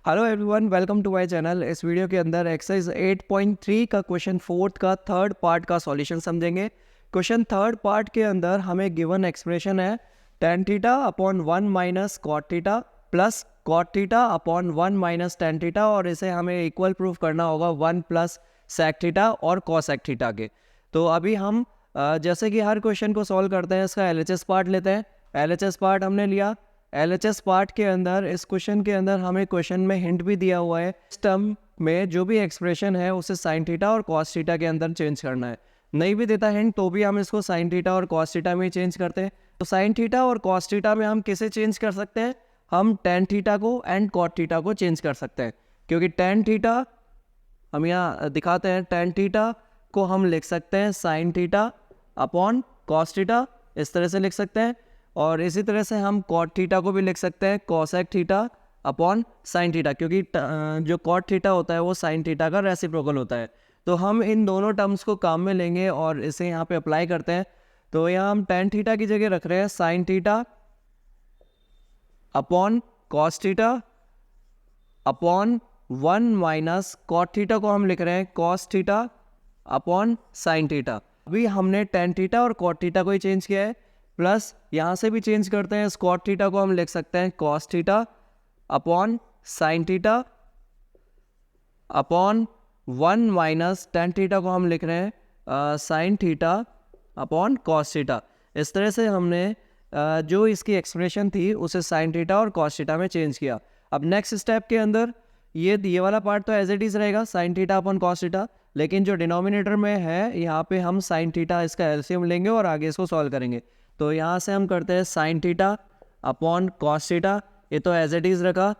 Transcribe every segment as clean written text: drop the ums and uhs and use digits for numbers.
Hello everyone, welcome to my channel. इस video के अंदर एक्सरसाइज 8.3 का क्वेश्चन फोर्थ का थर्ड पार्ट का सॉल्यूशन समझेंगे। क्वेश्चन थर्ड पार्ट के अंदर हमें गिवन एक्सप्रेशन है tan theta upon 1 minus cot theta plus cot theta upon 1 minus tan theta, और इसे हमें इक्वल प्रूफ करना होगा 1 प्लस sec थीटा और cosec थीटा के। तो अभी हम जैसे कि हर क्वेश्चन को सॉल्व करते हैं, इसका LHS पार्ट लेते हैं। LHS पार्ट हमने लिया। LHS पार्ट के अंदर इस क्वेश्चन के अंदर हमें क्वेश्चन में हिंट भी दिया हुआ है, इस टर्म में जो भी एक्सप्रेशन है उसे साइन थीटा और कॉस थीटा के अंदर चेंज करना है। नहीं भी देता हिंट तो भी हम इसको साइन थीटा और कॉस थीटा में चेंज करते हैं। तो साइन थीटा और कॉस थीटा में हम किसे चेंज कर सकते हैं? हम टेन थीटा को एंड कॉट थीटा को चेंज कर सकते हैं, क्योंकि टेन थीटा हम यहाँ दिखाते हैं, टेन थीटा को हम लिख सकते हैं sine theta upon cos theta, इस तरह से लिख सकते हैं। और इसी तरह से हम कॉट थीटा को भी लिख सकते हैं cosec theta upon sine theta, क्योंकि जो कॉट थीटा होता है वो साइन थीटा का रेसिप्रोकल होता है। तो हम इन दोनों टर्म्स को काम में लेंगे और इसे यहाँ पे अप्लाई करते हैं। तो यहाँ हम टेन थीटा की जगह रख रहे हैं sine theta upon cos theta upon 1 minus cot theta को हम लिख रहे हैं cos theta upon sine theta. अभी हमने टेन थीटा और कॉट थीटा को ही चेंज किया है, प्लस यहाँ से भी चेंज करते हैं। कॉट थीटा को हम लिख सकते हैं cos theta upon sine theta upon 1 minus tan theta को हम लिख रहे हैं sine theta upon cos theta. इस तरह से हमने जो इसकी एक्सप्रेशन थी उसे साइन थीटा और कॉस थीटा में चेंज किया। अब नेक्स्ट स्टेप के अंदर ये वाला पार्ट तो एज इट इज़ रहेगा sign theta upon cos theta, लेकिन जो डिनोमिनेटर में है यहाँ पे हम साइन थीटा इसका एलसीएम लेंगे और आगे इसको सॉल्व करेंगे। तो यहाँ से हम करते हैं sine theta upon cos theta, ये तो एज इट इज़ रखा,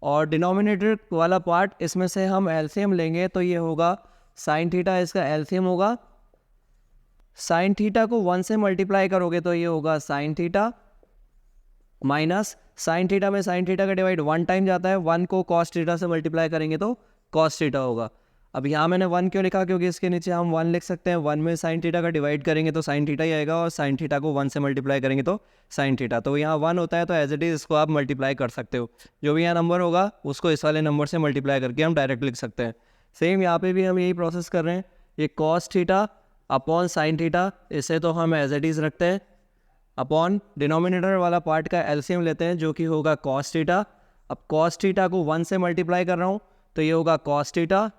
और डिनोमिनेटर वाला पार्ट इसमें से हम एलसीएम लेंगे तो ये होगा साइन थीटा, इसका एलसीएम होगा। साइन थीटा को 1 से मल्टीप्लाई करोगे तो ये होगा sine theta minus sine theta में साइन थीटा का डिवाइड 1 टाइम जाता है, 1 को कॉस थीटा से मल्टीप्लाई करेंगे तो कॉस थीटा होगा। अब यहाँ मैंने 1 क्यों लिखा? क्योंकि इसके नीचे हम 1 लिख सकते हैं। 1 में साइन थीटा का डिवाइड करेंगे तो साइन थीटा ही आएगा, और साइन थीटा को 1 से मल्टीप्लाई करेंगे तो साइन थीटा। तो यहाँ 1 होता है तो एज इट इज़ इसको आप मल्टीप्लाई कर सकते हो। जो भी यहाँ नंबर होगा उसको इस वाले नंबर से मल्टीप्लाई करके हम डायरेक्ट लिख सकते हैं। सेम यहाँ पे भी हम यही प्रोसेस कर रहे हैं। ये cos theta upon sine theta, इसे तो हम एज इट इज़ रखते हैं, अपॉन डिनोमिनेटर वाला पार्ट का एलसीएम लेते हैं जो कि होगा कॉस थीटा। अब कॉस थीटा को 1 से मल्टीप्लाई कर रहा हूँ तो ये होगा cos theta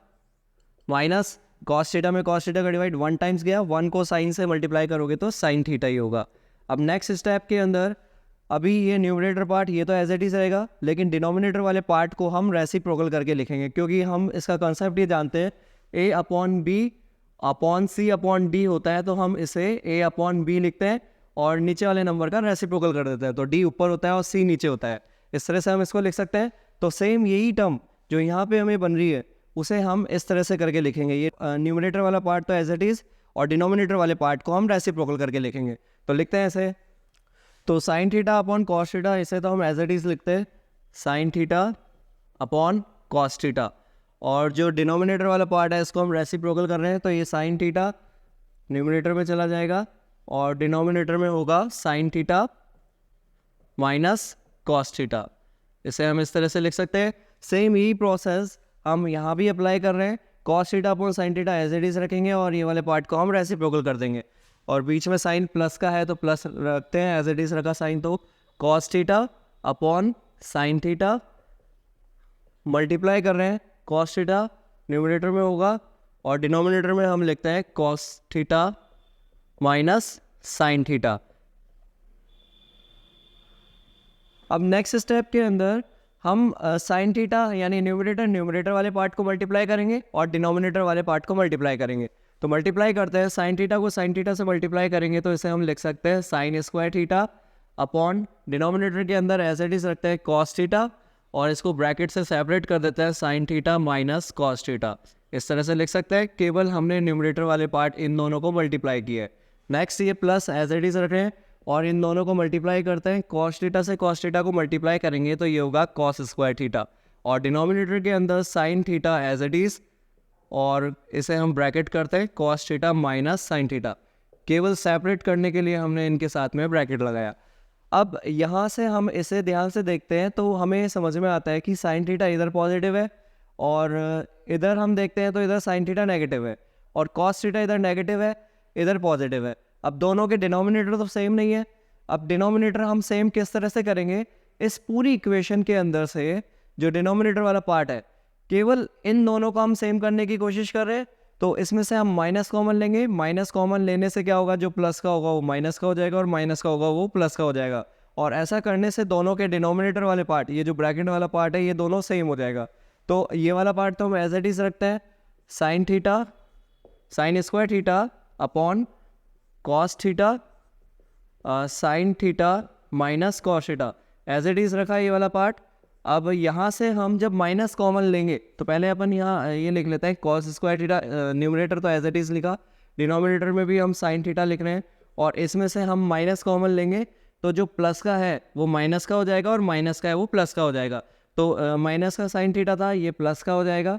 minus cos theta में कॉस थीटा का डिवाइड 1 टाइम्स गया, 1 को साइन से मल्टीप्लाई करोगे तो साइन थीटा ही होगा। अब नेक्स्ट स्टेप के अंदर अभी ये न्यूमरेटर पार्ट ये तो एज इट इज रहेगा, लेकिन डिनोमिनेटर वाले पार्ट को हम रेसिप्रोकल करके लिखेंगे, क्योंकि हम इसका कंसेप्ट ये जानते हैं ए अपॉन बी अपॉन सी अपॉन डी होता है। तो हम इसे ए अपॉन बी लिखते हैं और नीचे वाले नंबर का रेसिप्रोकल कर देते हैं, तो डी ऊपर होता है और सी नीचे होता है। इस तरह से हम इसको लिख सकते हैं। तो सेम यही टर्म जो यहाँ पे हमें बन रही है उसे हम इस तरह से करके लिखेंगे। ये न्यूमरेटर वाला पार्ट तो एज इट इज़ और डिनोमिनेटर वाले पार्ट को हम रेसिप्रोकल करके लिखेंगे। तो लिखते हैं ऐसे। तो sign theta upon cos theta, इसे तो हम एज इट इज़ लिखते हैं sine theta upon cos theta, और जो डिनोमिनेटर वाला पार्ट है इसको हम रेसिप्रोकल कर रहे हैं तो ये साइन थीटा न्यूमरेटर में चला जाएगा और डिनोमिनेटर में होगा sine theta minus cos theta. इसे हम इस तरह से लिख सकते हैं। सेम यही प्रोसेस हम यहाँ भी अप्लाई कर रहे हैं। Cos theta upon sine theta as it is रखेंगे और ये वाले पार्ट को हम रेसिप्रोकल कर देंगे, और बीच में साइन प्लस का है तो प्लस रखते हैं, एज इट इज़ रखा साइन। तो cos theta upon sine theta multiply कर रहे हैं, कॉस थीटा न्यूमरेटर में होगा और डिनोमिनेटर में हम लिखते हैं cos theta minus sine theta. अब नेक्स्ट स्टेप के अंदर हम साइन थीटा यानी न्यूमरेटर वाले पार्ट को मल्टीप्लाई करेंगे और डिनोमिनेटर वाले पार्ट को मल्टीप्लाई करेंगे। तो मल्टीप्लाई करते हैं, साइन थीटा को साइन थीटा से मल्टीप्लाई करेंगे तो इसे हम लिख सकते हैं sine square theta upon denominator के अंदर एज इट इज रखते हैं कॉस थीटा, और इसको ब्रैकेट से सेपरेट कर देते हैं sine theta minus cos theta. इस तरह से लिख सकते हैं। केवल हमने न्यूमरेटर वाले पार्ट इन दोनों को मल्टीप्लाई किया है। नेक्स्ट ये प्लस एज इट इज रख रहे हैं और इन दोनों को मल्टीप्लाई करते हैं। कॉस थीटा से कॉस थीटा को मल्टीप्लाई करेंगे तो ये होगा कॉस स्क्वायर थीटा, और डिनोमिनेटर के अंदर sine theta as it is, और इसे हम ब्रैकेट करते हैं cos theta minus sine theta. केवल सेपरेट करने के लिए हमने इनके साथ में ब्रैकेट लगाया। अब यहाँ से हम इसे ध्यान से देखते हैं तो हमें समझ में आता है कि साइन थीटा इधर पॉजिटिव है और इधर हम देखते हैं तो इधर साइन थीटा नेगेटिव है और कॉस थीटा इधर नेगेटिव है, इधर पॉजिटिव है। अब दोनों के डिनोमिनेटर तो सेम नहीं है। अब डिनोमिनेटर हम सेम किस तरह से करेंगे, इस पूरी इक्वेशन के अंदर से जो डिनोमिनेटर वाला पार्ट है केवल इन दोनों को हम सेम करने की कोशिश कर रहे हैं। तो इसमें से हम माइनस कॉमन लेंगे, माइनस कॉमन लेने से क्या होगा, जो प्लस का होगा वो माइनस का हो जाएगा और माइनस का होगा वो प्लस का हो जाएगा। और ऐसा करने से दोनों के डिनोमिनेटर वाले पार्ट, ये जो ब्रैकेट वाला पार्ट है, ये दोनों सेम हो जाएगा। तो ये वाला पार्ट तो हम एज इट इज रखते हैं, sine theta sine square theta upon cos theta sine theta minus cos theta, as it is रखा ये वाला पार्ट। अब यहाँ से हम जब माइनस कॉमन लेंगे तो पहले अपन यहाँ ये लिख लेते हैं कॉस स्क्वायर थीटा, न्यूमरेटर तो एज इट इज़ लिखा, डिनोमिनेटर में भी हम साइन थीटा लिख रहे हैं और इसमें से हम माइनस कॉमन लेंगे तो जो प्लस का है वो माइनस का हो जाएगा और माइनस का है वो प्लस का हो जाएगा। तो माइनस का साइन थीटा था, ये प्लस का हो जाएगा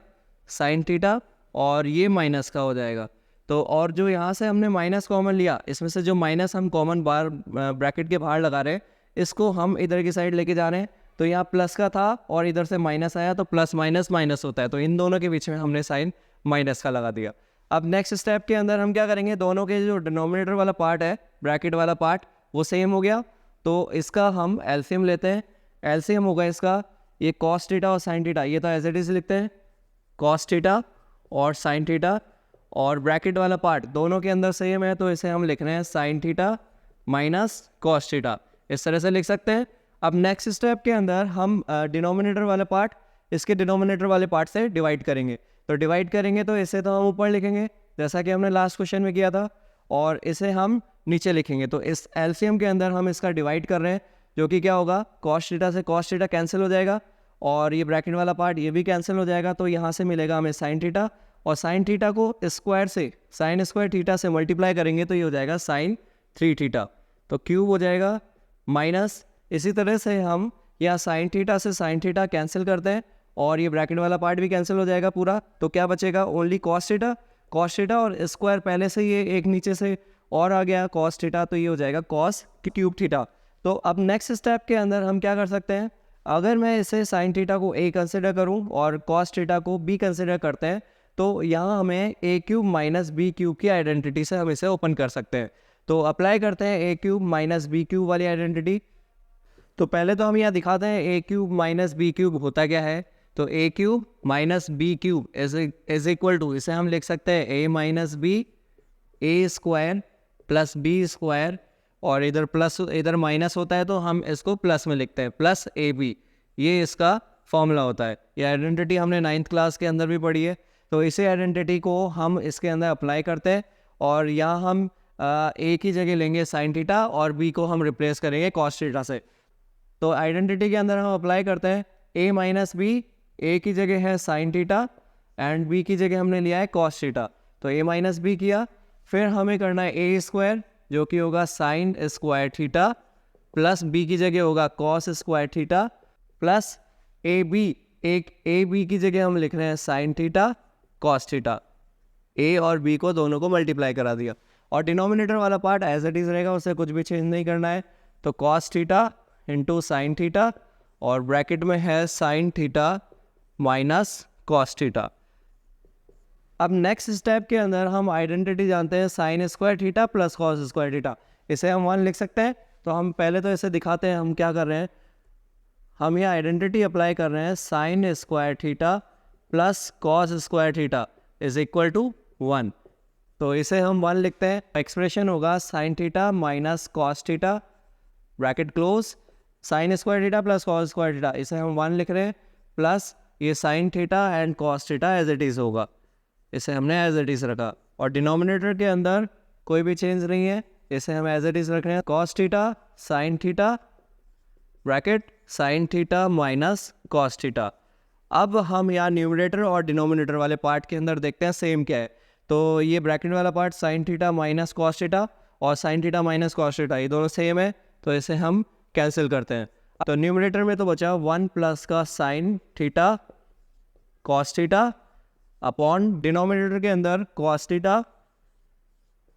साइन थीटा और ये माइनस का हो जाएगा। तो और जो यहाँ से हमने माइनस कॉमन लिया, इसमें से जो माइनस हम कॉमन बार ब्रैकेट के बाहर लगा रहे हैं, इसको हम इधर की साइड लेके जा रहे हैं। तो यहाँ प्लस का था और इधर से माइनस आया तो प्लस माइनस माइनस होता है, तो इन दोनों के बीच में हमने साइन माइनस का लगा दिया। अब नेक्स्ट स्टेप के अंदर हम क्या करेंगे, दोनों के जो डिनोमिनेटर वाला पार्ट है, ब्रैकेट वाला पार्ट, वो सेम हो गया तो इसका हम एलसीएम लेते हैं। एलसीएम होगा इसका, ये कॉस थीटा और साइन थीटा, ये तो एज इट इज लिखते हैं कॉस थीटा और साइन थीटा, और ब्रैकेट वाला पार्ट दोनों के अंदर सेम है तो इसे हम लिख रहे हैं sine theta minus cos theta, इस तरह से लिख सकते हैं। अब नेक्स्ट स्टेप के अंदर हम डिनोमिनेटर वाला पार्ट इसके डिनोमिनेटर वाले पार्ट से डिवाइड करेंगे। तो डिवाइड करेंगे तो इसे तो हम ऊपर लिखेंगे जैसा कि हमने लास्ट क्वेश्चन में किया था, और इसे हम नीचे लिखेंगे। तो इस एलसीएम के अंदर हम इसका डिवाइड कर रहे हैं, जो कि क्या होगा, कॉस थीटा से कॉस थीटा कैंसिल हो जाएगा और ये ब्रैकेट वाला पार्ट ये भी कैंसिल हो जाएगा। तो यहाँ से मिलेगा हमें साइन थीटा, और साइन थीटा को स्क्वायर से साइन स्क्वायर थीटा से मल्टीप्लाई करेंगे तो ये हो जाएगा साइन 3 थीटा, तो क्यूब हो जाएगा माइनस। इसी तरह से हम यहाँ साइन थीटा से साइन थीटा कैंसिल करते हैं और ये ब्रैकेट वाला पार्ट भी कैंसिल हो जाएगा पूरा, तो क्या बचेगा, only cos theta. Cos theta और स्क्वायर पहले से ये एक नीचे से और आ गया कॉस थीटा, तो ये हो जाएगा कॉस की क्यूब थीटा। तो अब नेक्स्ट स्टेप के अंदर हम क्या कर सकते हैं, अगर मैं इसे साइन थीटा को ए कंसिडर करूँ और कॉस थीटा को बी कंसिडर करते हैं तो यहाँ हमें ए क्यूब माइनस बी क्यूब की आइडेंटिटी से हम इसे ओपन कर सकते हैं। तो अप्लाई करते हैं a cube minus b cube वाली आइडेंटिटी। तो पहले तो हम यहाँ दिखाते हैं a cube minus b cube होता क्या है। तो a cube minus b cube is equal to, इसे हम लिख सकते हैं a minus b a square plus b square, और इधर प्लस इधर माइनस होता है तो हम इसको प्लस में लिखते हैं प्लस ए बी, ये इसका फॉर्मूला होता है। ये आइडेंटिटी हमने 9th क्लास के अंदर भी पढ़ी है। तो इसी आइडेंटिटी को हम इसके अंदर अप्लाई करते हैं और यहाँ हम ए की जगह लेंगे साइन थीटा और बी को हम रिप्लेस करेंगे कॉस थीटा से। तो आइडेंटिटी के अंदर हम अप्लाई करते हैं ए माइनस बी, ए की जगह है साइन थीटा एंड बी की जगह हमने लिया है कॉस थीटा। तो ए माइनस बी किया, फिर हमें करना है ए स्क्वायर जो कि होगा sine square theta plus B की जगह होगा cos square theta plus A B, एक ए बी की जगह हम लिख रहे हैं sine theta cos theta. A और बी को दोनों को मल्टीप्लाई करा दिया और डिनोमिनेटर वाला पार्ट एज इट इज रहेगा, उसे कुछ भी चेंज नहीं करना है। तो cos theta into sine theta और ब्रैकेट में है sign theta minus cos theta. अब नेक्स्ट स्टेप के अंदर हम आइडेंटिटी जानते हैं sine square theta plus cos square theta, इसे हम 1 लिख सकते हैं। तो हम पहले तो इसे दिखाते हैं हम क्या कर रहे हैं, हम ये आइडेंटिटी अप्लाई कर रहे हैं sine square theta plus cos square theta is equal to 1। तो इसे हम 1 लिखते हैं, एक्सप्रेशन होगा sine theta minus cos theta bracket close, sine square theta plus cos square theta, इसे हम 1 लिख रहे हैं प्लस ये sine theta and cos theta as it is होगा, इसे हमने एज इट इज़ रखा। और डिनोमिनेटर के अंदर कोई भी चेंज नहीं है, इसे हम एज इट इज़ रख रहे हैं cos theta sine theta bracket sign theta minus cos theta. अब हम यहाँ न्यूमरेटर और डिनोमिनेटर वाले पार्ट के अंदर देखते हैं सेम क्या है। तो ये ब्रैकेट वाला part sine theta minus cos theta और sine theta minus cos theta, ये दोनों सेम है तो इसे हम कैंसिल करते हैं। तो न्यूमरेटर में तो बचा 1 प्लस का sign theta cos theta upon denominator के अंदर कॉस थीटा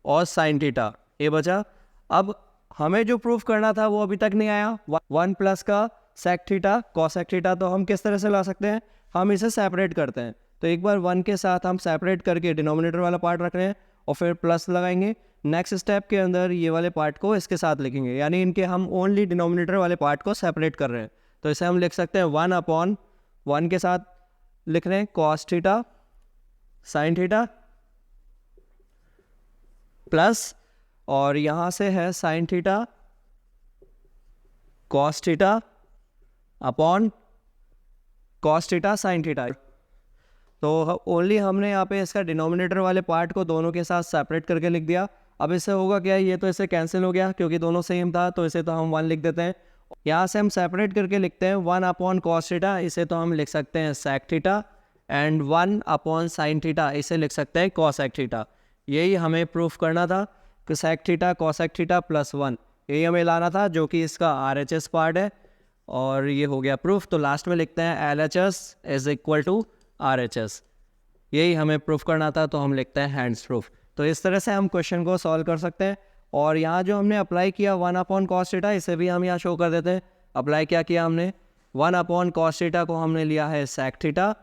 और साइन थीटा, ये बचा। अब हमें जो प्रूफ करना था वो अभी तक नहीं आया। 1 प्लस का सेक थीटा कॉसेक थीटा, तो हम किस तरह से ला सकते हैं, हम इसे सेपरेट करते हैं। तो एक बार 1 के साथ हम सेपरेट करके डिनोमिनेटर वाला पार्ट रख रहे हैं और फिर प्लस लगाएंगे। नेक्स्ट स्टेप के अंदर ये वाले पार्ट को इसके साथ लिखेंगे, यानी इनके हम ओनली डिनोमिनेटर वाले पार्ट को सेपरेट कर रहे हैं। तो इसे हम लिख सकते हैं 1/1 के साथ लिख रहे हैं cos theta sine theta plus, और यहाँ से है sign theta cos theta upon cos theta sine theta. तो ओनली हमने यहाँ पे इसका डिनोमिनेटर वाले पार्ट को दोनों के साथ सेपरेट करके लिख दिया। अब इससे होगा क्या, ये तो इससे कैंसिल हो गया क्योंकि दोनों सेम था, तो इसे तो हम 1 लिख देते हैं। यहाँ से हम सेपरेट करके लिखते हैं 1/cos थीटा, इसे तो हम लिख सकते हैं sec theta, and 1/sin theta, इसे लिख सकते हैं cosec थीटा। यही हमें प्रूफ करना था कि sec थीटा cosec थीटा +1, यही हमें लाना था, जो कि इसका RHS पार्ट है, और ये हो गया प्रूफ। तो लास्ट में लिखते हैं LHS = RHS, यही हमें प्रूफ करना था, तो हम लिखते हैं हैंड्स प्रूफ। तो इस तरह से हम क्वेश्चन को सॉल्व कर सकते हैं। और यहाँ जो हमने अप्लाई किया 1/cos थीटा, इसे भी हम यहाँ शो कर देते हैं। अप्लाई क्या किया हमने, 1/cos थीटा को हमने लिया है sec थीटा,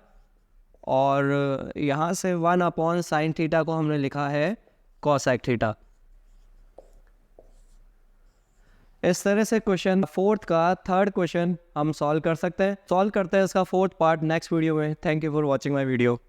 और यहाँ से 1/sin थीटा को हमने लिखा है cosec थीटा। इस तरह से क्वेश्चन 4th का 3rd क्वेश्चन हम सॉल्व कर सकते हैं। सॉल्व करते हैं इसका 4th पार्ट नेक्स्ट वीडियो में। Thank you for watching my video.